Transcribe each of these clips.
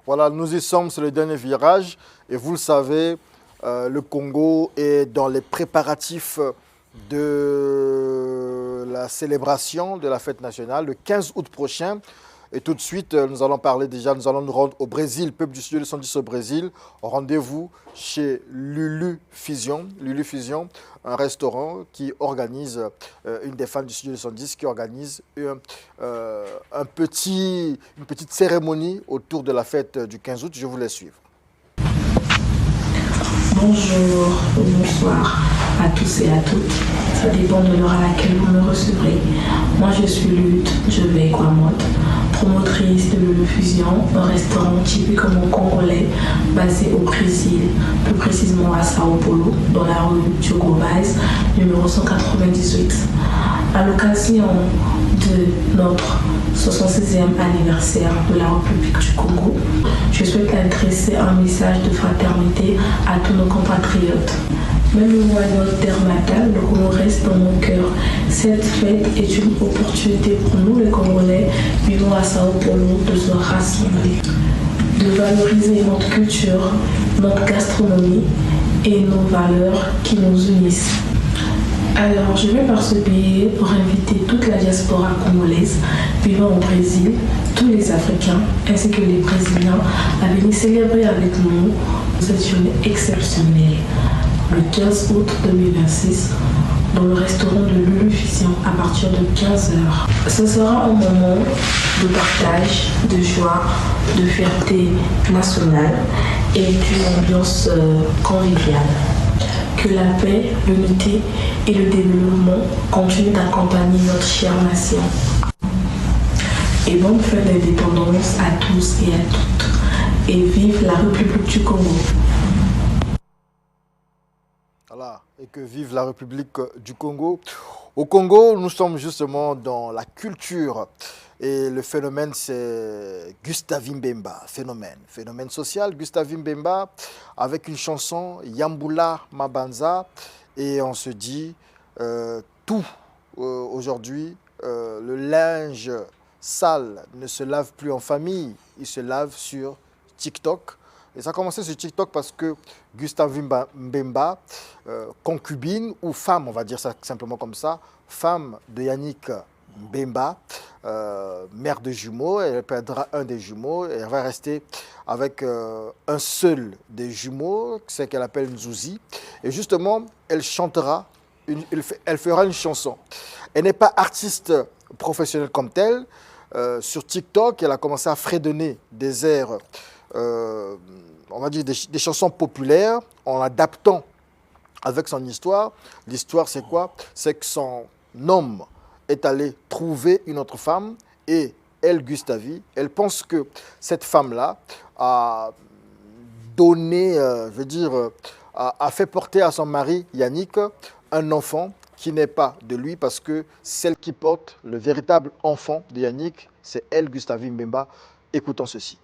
Voilà, nous y sommes sur le dernier virage et vous le savez, le Congo est dans les préparatifs de la célébration de la fête nationale le 15 août prochain. Et tout de suite, nous allons parler déjà, nous allons nous rendre au Brésil, peuple du studio 210 au Brésil. Rendez-vous chez Lulu Fusion. Lulu Fusion, un restaurant qui organise, une des femmes du studio 210 qui organise une petite cérémonie autour de la fête du 15 août. Je vous laisse suivre. Bonjour ou bonsoir à tous et à toutes. Ça dépend de l'heure à laquelle vous me recevrez. Moi, je suis Lutte, je vais Guamote, promotrice de Lulu Fusion, un restaurant typiquement congolais basé au Brésil, plus précisément à Sao Paulo, dans la rue Diogo Vaz, numéro 198. À l'occasion de notre 66e anniversaire de la République du Congo, je souhaite adresser un message de fraternité à tous nos compatriotes. Même éloigné terre natale, le Congo reste dans mon cœur. Cette fête est une opportunité pour nous les Congolais vivant à Sao Paulo de se rassembler, de valoriser notre culture, notre gastronomie et nos valeurs qui nous unissent. Alors, je vais par ce biais pour inviter toute la diaspora congolaise vivant au Brésil, tous les Africains ainsi que les Brésiliens à venir célébrer avec nous cette journée exceptionnelle, le 15 août 2026, dans le restaurant de Lulu Fusion à partir de 15 heures. Ce sera un moment de partage, de joie, de fierté nationale et d'une ambiance conviviale. Que la paix, l'unité et le développement continuent d'accompagner notre chère nation. Et bonne fête d'indépendance à tous et à toutes. Et vive la République du Congo. Voilà, et que vive la République du Congo. Au Congo, nous sommes justement dans la culture. Et le phénomène, c'est Gustave Mbemba. Phénomène social, Gustave Mbemba, avec une chanson, Yambula Mabanza. Et on se dit, tout aujourd'hui, le linge sale ne se lave plus en famille, il se lave sur TikTok. Et ça a commencé sur TikTok parce que Gustave Mbemba, concubine ou femme, on va dire ça simplement comme ça, femme de Yannick Mbemba, mère de jumeaux, elle perdra un des jumeaux et elle va rester avec un seul des jumeaux, c'est qu'elle appelle Nzouzi. Et justement, elle chantera, elle fera une chanson. Elle n'est pas artiste professionnelle comme telle. Sur TikTok, elle a commencé à fredonner des airs, on va dire des chansons populaires en adaptant avec son histoire. L'histoire, c'est quoi? C'est que son homme est allé trouver une autre femme et elle, Gustavi, elle pense que cette femme-là a donné, je veux dire, a fait porter à son mari Yannick un enfant qui n'est pas de lui parce que celle qui porte le véritable enfant de Yannick, c'est elle, Gustavi Mbemba. Écoutons ceci.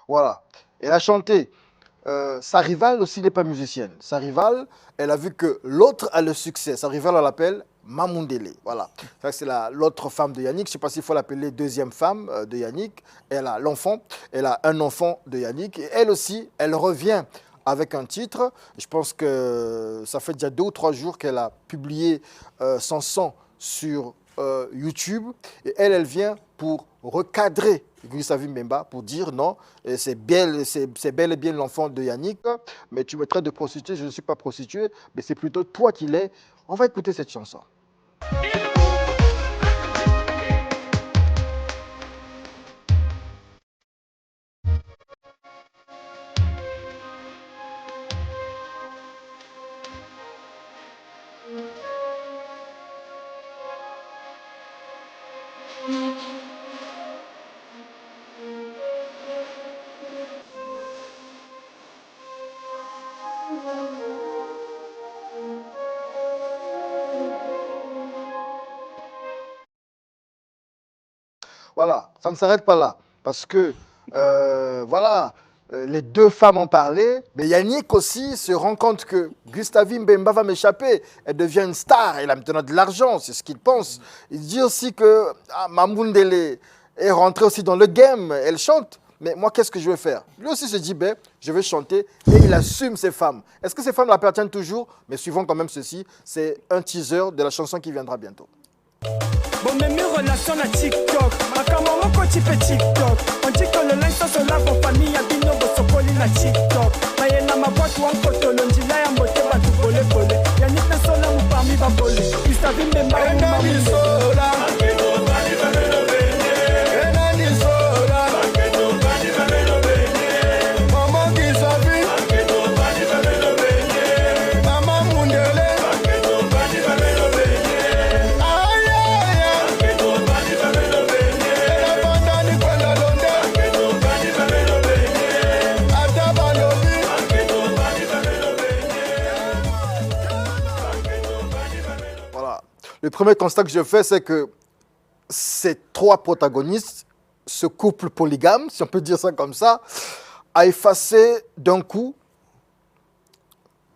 Voilà. Elle a chanté. Sa rivale aussi n'est pas musicienne. Sa rivale, elle a vu que l'autre a le succès. Sa rivale, on l'appelle Mamundele. Voilà. Ça, c'est l'autre femme de Yannick. Je ne sais pas s'il faut l'appeler deuxième femme de Yannick. Elle a l'enfant. Elle a un enfant de Yannick. Et elle aussi, elle revient avec un titre. Je pense que ça fait déjà 2 ou 3 jours qu'elle a publié son son sur YouTube. Et elle vient pour recadrer Gustave Mbemba pour dire non, c'est bel et bien l'enfant de Yannick, mais tu me traites de prostituée, je ne suis pas prostituée, mais c'est plutôt toi qui l'es. On va écouter cette chanson. Voilà, ça ne s'arrête pas là. Parce que, voilà, les deux femmes ont parlé, mais Yannick aussi se rend compte que Gustavine Bemba va m'échapper. Elle devient une star, elle a maintenant de l'argent, c'est ce qu'il pense. Il dit aussi que Mamundele est rentrée aussi dans le game, elle chante. Mais moi, qu'est-ce que je vais faire? Lui aussi se dit, ben, je vais chanter et il assume ses femmes. Est-ce que ces femmes l'appartiennent toujours? Mais suivons quand même ceci, c'est un teaser de la chanson qui viendra bientôt. Bon, mais mes relations à TikTok, ma caméra petit peu TikTok. On dit que le linge sur la famille a bino bosokoli na TikTok. Maye na ma boîte ou en photo, l'ondila ya mote ba tu volé volé. Yannick na sola ou parmi ba volé. Gustavine Bemba ou Mamundele. Le premier constat que je fais, c'est que ces trois protagonistes, ce couple polygame, si on peut dire ça comme ça, a effacé d'un coup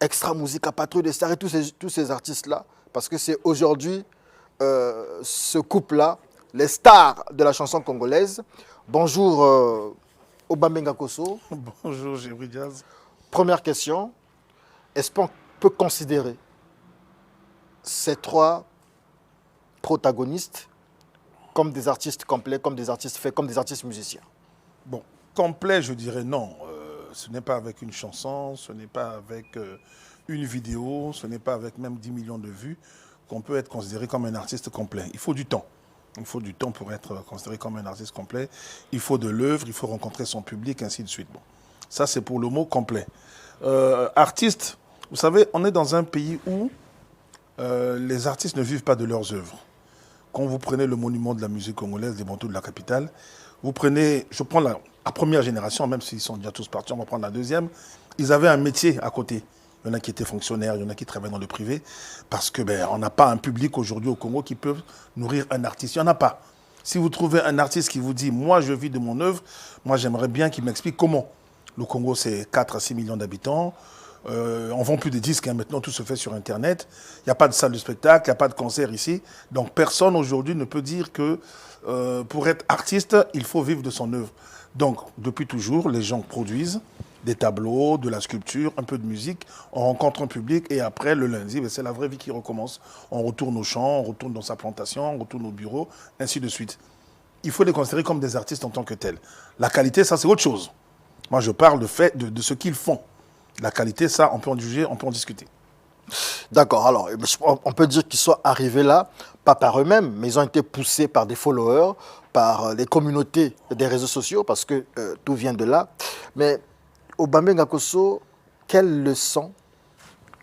Extra Musique, Patrouille des Stars et tous ces artistes-là, parce que c'est aujourd'hui ce couple-là, les stars de la chanson congolaise. Bonjour Obambenga Kosso. Bonjour Géry Diaz. Première question, est-ce qu'on peut considérer ces trois protagonistes comme des artistes complets, comme des artistes faits, comme des artistes musiciens? Bon, complet, je dirais non. Ce n'est pas avec une chanson, ce n'est pas avec une vidéo, ce n'est pas avec même 10 millions de vues qu'on peut être considéré comme un artiste complet. Il faut du temps. Il faut du temps pour être considéré comme un artiste complet. Il faut de l'œuvre, il faut rencontrer son public, ainsi de suite. Bon, ça, c'est pour le mot complet. Artiste, vous savez, on est dans un pays où les artistes ne vivent pas de leurs œuvres. Quand vous prenez le monument de la musique congolaise, des Bantous de la capitale, vous prenez, je prends la première génération, même s'ils sont déjà tous partis, on va prendre la deuxième, ils avaient un métier à côté. Il y en a qui étaient fonctionnaires, il y en a qui travaillent dans le privé, parce que on n'a pas un public aujourd'hui au Congo qui peut nourrir un artiste. Il n'y en a pas. Si vous trouvez un artiste qui vous dit « moi je vis de mon œuvre », moi j'aimerais bien qu'il m'explique comment. Le Congo c'est 4 à 6 millions d'habitants. On vend plus de disques, hein. Maintenant tout se fait sur Internet. Il n'y a pas de salle de spectacle, il n'y a pas de concert ici. Donc personne aujourd'hui ne peut dire que pour être artiste, il faut vivre de son œuvre. Donc depuis toujours, les gens produisent des tableaux, de la sculpture, un peu de musique. On rencontre un public et après, le lundi, c'est la vraie vie qui recommence. On retourne au champ, on retourne dans sa plantation, on retourne au bureau, ainsi de suite. Il faut les considérer comme des artistes en tant que tels. La qualité, ça c'est autre chose. Moi je parle de ce qu'ils font. La qualité, ça, on peut en juger, on peut en discuter. D'accord, alors, on peut dire qu'ils sont arrivés là, pas par eux-mêmes, mais ils ont été poussés par des followers, par les communautés des réseaux sociaux, parce que tout vient de là. Mais Obambenga Kosso, quelles leçons,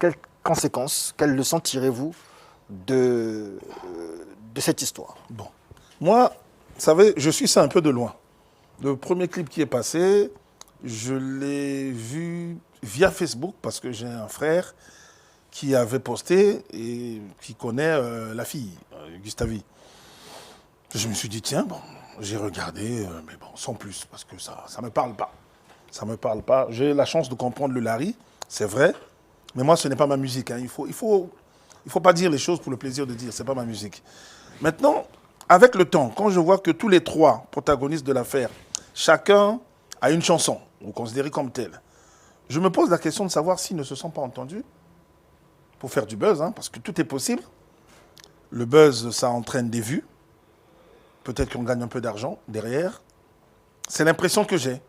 quelles conséquences, quelles leçons tirez-vous de cette histoire? Bon, moi, vous savez, je suis ça un peu de loin. Le premier clip qui est passé, je l'ai vu via Facebook parce que j'ai un frère qui avait posté et qui connaît la fille, Gustavie. Je me suis dit, tiens, bon, j'ai regardé, mais bon, sans plus, parce que ça ne me parle pas. Ça ne me parle pas. J'ai la chance de comprendre le Lari, c'est vrai, mais moi, ce n'est pas ma musique. Hein. Il faut pas dire les choses pour le plaisir de dire, ce n'est pas ma musique. Maintenant, avec le temps, quand je vois que tous les trois protagonistes de l'affaire, chacun a une chanson, ou considérée comme telle, je me pose la question de savoir s'ils ne se sont pas entendus pour faire du buzz, hein, parce que tout est possible. Le buzz, ça entraîne des vues. Peut-être qu'on gagne un peu d'argent derrière. C'est l'impression que j'ai.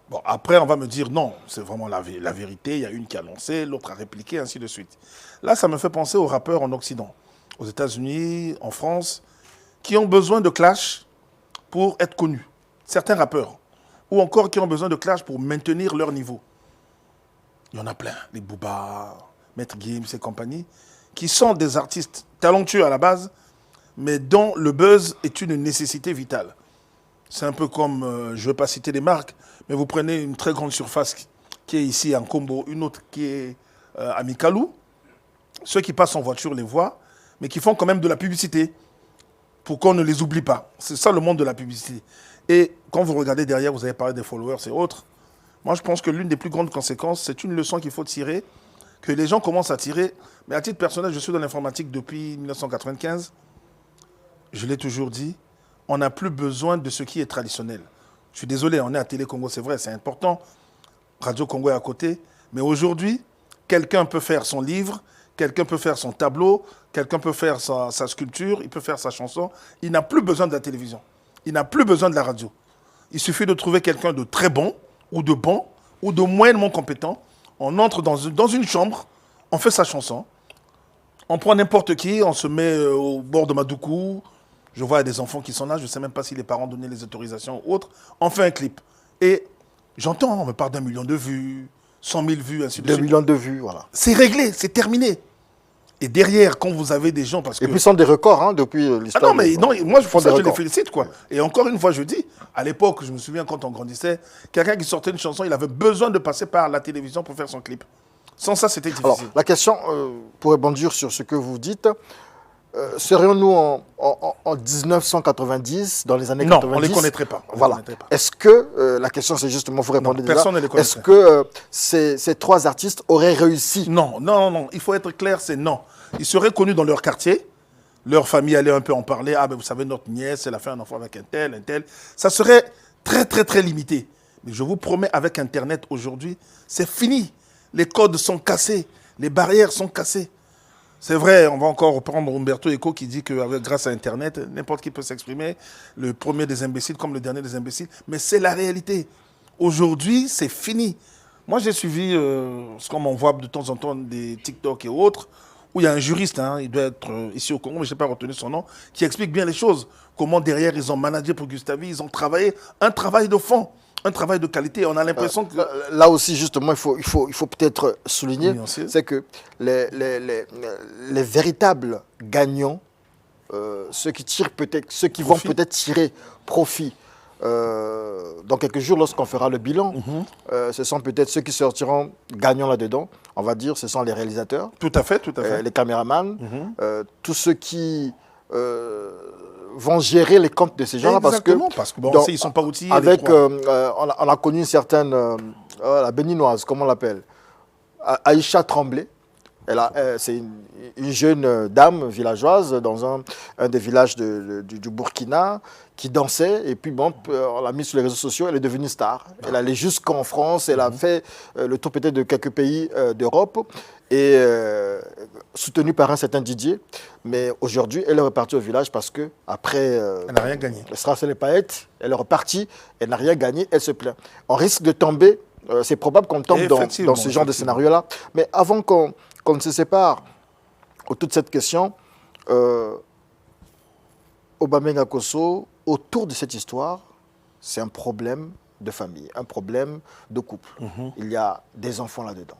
Bon, après, on va me dire non, c'est vraiment la vérité. Il y a une qui a lancé, l'autre a répliqué, ainsi de suite. Là, ça me fait penser aux rappeurs en Occident, aux États-Unis, en France, qui ont besoin de clash pour être connus. Certains rappeurs. Ou encore qui ont besoin de clash pour maintenir leur niveau. Il y en a plein, les Booba, Maître Gims et compagnie, qui sont des artistes talentueux à la base, mais dont le buzz est une nécessité vitale. C'est un peu comme, je ne vais pas citer les marques, mais vous prenez une très grande surface qui est ici en Combo, une autre qui est à Mikalou. Ceux qui passent en voiture les voient, mais qui font quand même de la publicité. pour qu'on ne les oublie pas. C'est ça le monde de la publicité. Et quand vous regardez derrière, vous avez parlé des followers et autres. Moi, je pense que l'une des plus grandes conséquences, c'est une leçon qu'il faut tirer, que les gens commencent à tirer. Mais à titre personnel, je suis dans l'informatique depuis 1995. Je l'ai toujours dit, on n'a plus besoin de ce qui est traditionnel. Je suis désolé, on est à Télé Congo, c'est vrai, c'est important. Radio Congo est à côté. Mais aujourd'hui, quelqu'un peut faire son livre, quelqu'un peut faire son tableau, quelqu'un peut faire sa sculpture, il peut faire sa chanson. Il n'a plus besoin de la télévision. Il n'a plus besoin de la radio. Il suffit de trouver quelqu'un de très bon, ou de moyennement compétent. On entre dans une chambre, on fait sa chanson. On prend n'importe qui, on se met au bord de Madoukou. Je vois des enfants qui sont là, je ne sais même pas si les parents donnaient les autorisations ou autres. On fait un clip. Et j'entends, on me parle d'1 million de vues, 100 000 vues, ainsi de suite. 2 millions de vues, voilà. C'est réglé, c'est terminé. Et derrière, quand vous avez des gens... parce que... Et puis, ce sont des records hein, depuis l'histoire. Ah non, mais non, moi, je les félicite, quoi. Ouais. Et encore une fois, je dis, à l'époque, je me souviens quand on grandissait, quelqu'un qui sortait une chanson, il avait besoin de passer par la télévision pour faire son clip. Sans ça, c'était difficile. Alors, la question, pour rebondir sur ce que vous dites, serions-nous en 1990, dans les années 90 Non, on ne les connaîtrait pas. Voilà. Est-ce que, la question c'est justement, vous répondez déjà, personne ne les connaîtrait. est-ce que ces trois artistes auraient réussi? Non, il faut être clair, c'est non. Ils seraient connus dans leur quartier, leur famille allait un peu en parler, ah ben vous savez, notre nièce, elle a fait un enfant avec un tel. Ça serait très, très, très limité. Mais je vous promets, avec Internet aujourd'hui, c'est fini. Les codes sont cassés, les barrières sont cassées. C'est vrai, on va encore reprendre Umberto Eco qui dit que grâce à Internet, n'importe qui peut s'exprimer, le premier des imbéciles comme le dernier des imbéciles, mais c'est la réalité. Aujourd'hui, c'est fini. Moi, j'ai suivi ce qu'on m'envoie de temps en temps des TikTok et autres, où il y a un juriste, hein, il doit être ici au Congo, mais je n'ai pas retenu son nom, qui explique bien les choses. Comment derrière, ils ont managé pour Gustavi, ils ont travaillé un travail de fond. Un travail de qualité. On a l'impression que... Là aussi, justement, il faut peut-être souligner, c'est que les véritables gagnants, ceux qui vont peut-être tirer profit dans quelques jours, lorsqu'on fera le bilan, ce sont peut-être ceux qui sortiront gagnants là-dedans. On va dire, ce sont les réalisateurs. Tout à fait. Les caméramans, tous ceux qui... vont gérer les comptes de ces gens-là parce que bon, ils ne sont pas outillés. Avec, on a connu une certaine, la béninoise, comment on l'appelle, Aïcha Tremblay. C'est une jeune dame villageoise dans un des villages du Burkina qui dansait. Et puis, bon, on l'a mise sur les réseaux sociaux, elle est devenue star. Elle allait jusqu'en France, elle a fait le tour peut-être de quelques pays d'Europe. Et soutenue par un certain Didier. Mais aujourd'hui, elle est repartie au village parce que après, elle n'a rien gagné. Le Strass et les paillettes, elle est repartie, elle n'a rien gagné, elle se plaint. On risque de tomber, c'est probable qu'on tombe dans ce genre de scénario-là. Mais avant qu'on ne se sépare autour de cette question, Obamenga Kosso, autour de cette histoire, c'est un problème de famille, un problème de couple. Il y a des enfants là-dedans.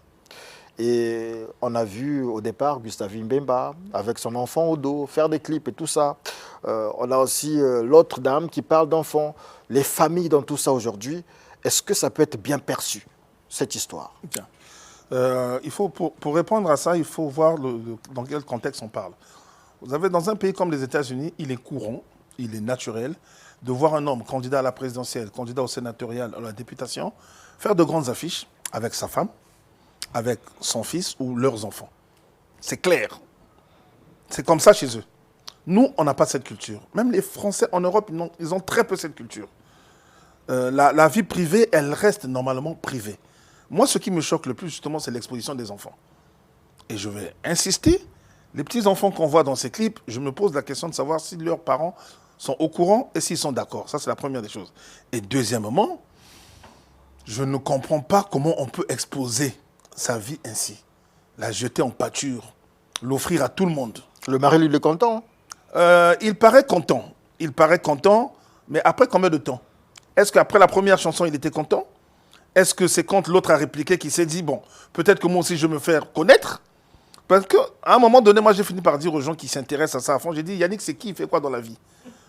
Et on a vu au départ Gustavi Mbemba avec son enfant au dos faire des clips et tout ça. On a aussi l'autre dame qui parle d'enfants. Les familles dans tout ça aujourd'hui, est-ce que ça peut être bien perçu, cette histoire? Il faut, pour répondre à ça, il faut voir dans quel contexte on parle. Vous avez dans un pays comme les États-Unis, il est courant, il est naturel de voir un homme candidat à la présidentielle, candidat au sénatorial, à la députation, faire de grandes affiches avec sa femme, avec son fils ou leurs enfants. C'est clair. C'est comme ça chez eux. Nous, on n'a pas cette culture. Même les Français en Europe, ils ont très peu cette culture. La vie privée, elle reste normalement privée. Moi, ce qui me choque le plus, justement, c'est l'exposition des enfants. Et je vais insister, les petits-enfants qu'on voit dans ces clips, je me pose la question de savoir si leurs parents sont au courant et s'ils sont d'accord. Ça, c'est la première des choses. Et deuxièmement, je ne comprends pas comment on peut exposer sa vie ainsi, la jeter en pâture, l'offrir à tout le monde. Le mari, lui, il est content. Il paraît content, mais après combien de temps? Est-ce qu'après la première chanson, il était content? Est-ce que c'est quand l'autre a répliqué qu'il s'est dit, bon, peut-être que moi aussi je vais me faire connaître? Parce qu'à un moment donné, moi j'ai fini par dire aux gens qui s'intéressent à ça à fond, j'ai dit, Yannick, c'est qui, il fait quoi dans la vie?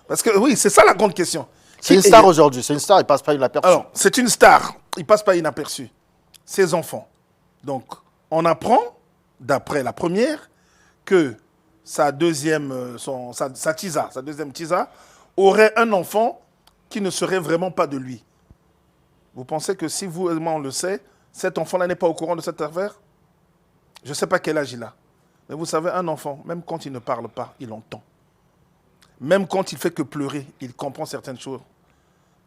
Parce que oui, c'est ça la grande question. C'est une star aujourd'hui, c'est une star, il ne passe pas inaperçu. Alors, c'est une star, il ne passe pas inaperçu. Ses enfants. Donc, on apprend, d'après la première, que sa deuxième tisa, aurait un enfant qui ne serait vraiment pas de lui. Vous pensez que si vous et moi on le sait, cet enfant-là n'est pas au courant de cette affaire? Je ne sais pas quel âge il a. Mais vous savez, un enfant, même quand il ne parle pas, il entend. Même quand il fait que pleurer, il comprend certaines choses.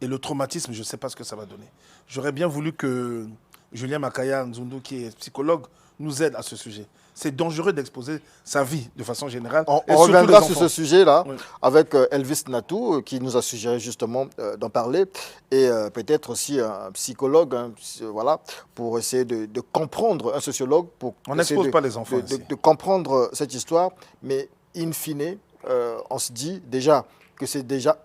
Et le traumatisme, je ne sais pas ce que ça va donner. J'aurais bien voulu que Julien Makaya Nzundu, qui est psychologue, nous aide à ce sujet. C'est dangereux d'exposer sa vie de façon générale. On reviendra sur ce sujet-là avec Elvis Natou, qui nous a suggéré justement d'en parler, et peut-être aussi un psychologue, voilà, pour essayer de comprendre, un sociologue, pour on n'expose pas les enfants de comprendre cette histoire, mais in fine, on se dit déjà que c'est déjà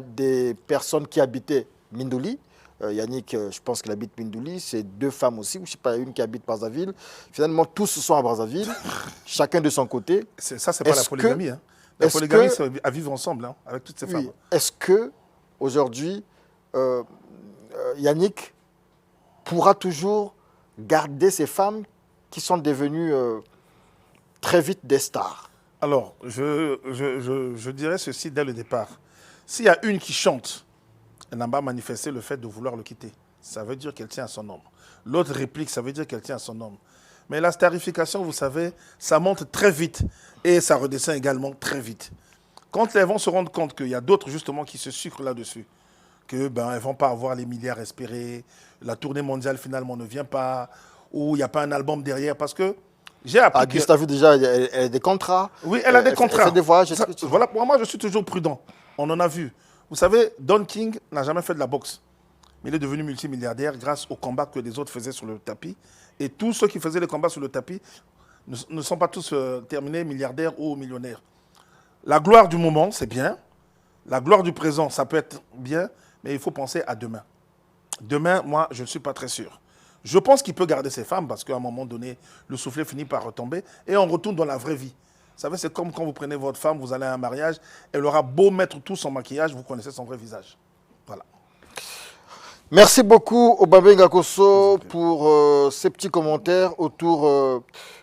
des personnes qui habitaient Mindouli. Yannick, je pense qu'il habite Mindouli, c'est 2 femmes aussi, ou je ne sais pas, une qui habite Brazzaville. Finalement, tous sont à Brazzaville, chacun de son côté. Ça, c'est pas la polygamie. Hein. La polygamie, c'est à vivre ensemble, hein, avec toutes ces femmes. Est-ce que aujourd'hui, Yannick pourra toujours garder ces femmes qui sont devenues très vite des stars? Alors, je dirais ceci dès le départ. S'il y a une qui chante, elle n'a pas manifesté le fait de vouloir le quitter. Ça veut dire qu'elle tient à son homme. L'autre réplique, ça veut dire qu'elle tient à son homme. Mais la starification, vous savez, ça monte très vite et ça redescend également très vite. Quand elles vont se rendre compte qu'il y a d'autres justement qui se sucrent là-dessus, que elles ne vont pas avoir les milliards espérés, la tournée mondiale finalement ne vient pas, ou il n'y a pas un album derrière, parce que j'ai appris que... Gustave, déjà, elle a des contrats. Oui, elle a des contrats. Elle fait des voyages. Voilà, pour moi, je suis toujours prudent. On en a vu. Vous savez, Don King n'a jamais fait de la boxe. Mais il est devenu multimilliardaire grâce aux combats que les autres faisaient sur le tapis. Et tous ceux qui faisaient les combats sur le tapis ne sont pas tous terminés milliardaires ou millionnaires. La gloire du moment, c'est bien. La gloire du présent, ça peut être bien. Mais il faut penser à demain. Demain, moi, je ne suis pas très sûr. Je pense qu'il peut garder ses femmes parce qu'à un moment donné, le soufflet finit par retomber et on retourne dans la vraie vie. Vous savez, c'est comme quand vous prenez votre femme, vous allez à un mariage, elle aura beau mettre tout son maquillage, vous connaissez son vrai visage. Voilà. Merci beaucoup, Obambe Ngakoso, pour ces petits commentaires autour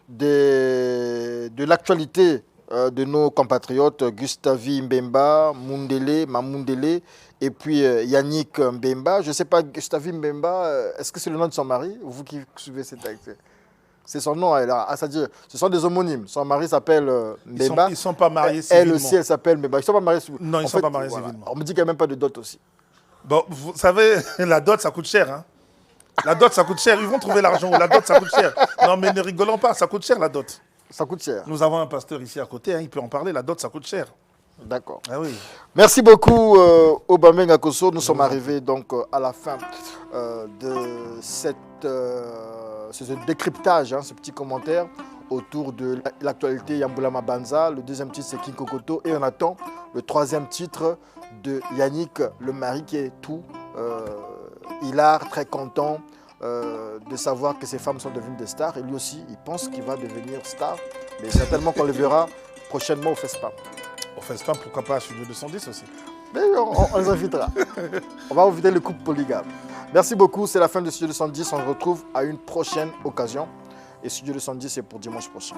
de l'actualité de nos compatriotes Gustavi Mbemba, Mamundele, et puis Yannick Mbemba. Je ne sais pas, Gustavi Mbemba, est-ce que c'est le nom de son mari, vous qui suivez cette activité? C'est son nom, c'est-à-dire, ce sont des homonymes. Son mari s'appelle Mbemba. Ils ne sont pas mariés civilement. Elle aussi, elle s'appelle Mbemba. Ils ne sont pas mariés civilement. Non, ils ne sont pas mariés civilement. On me dit qu'il n'y a même pas de dot aussi. Bon, vous savez, la dot, ça coûte cher. Hein. La dot, ça coûte cher. Ils vont trouver l'argent. La dot, ça coûte cher. Non, mais ne rigolons pas, ça coûte cher, la dot. Ça coûte cher. Nous avons un pasteur ici à côté, hein, il peut en parler. La dot, ça coûte cher. D'accord. Ah oui. Merci beaucoup, Obambe Ngakoso. Nous sommes arrivés donc à la fin de ce décryptage, hein, ce petit commentaire autour de l'actualité Yamboula Banza. Le deuxième titre, c'est King Kokoto. Et on attend le troisième titre de Yannick, le mari qui est tout. Hilar, très content de savoir que ces femmes sont devenues des stars. Et lui aussi, il pense qu'il va devenir star. Mais certainement qu'on le verra prochainement au FESPAM. Au FESPAM, pourquoi pas à Studio 210 aussi. Mais on les invitera. On va inviter le couple polygame. Merci beaucoup, c'est la fin de Studio 210. On se retrouve à une prochaine occasion. Et Studio 210, c'est pour dimanche prochain.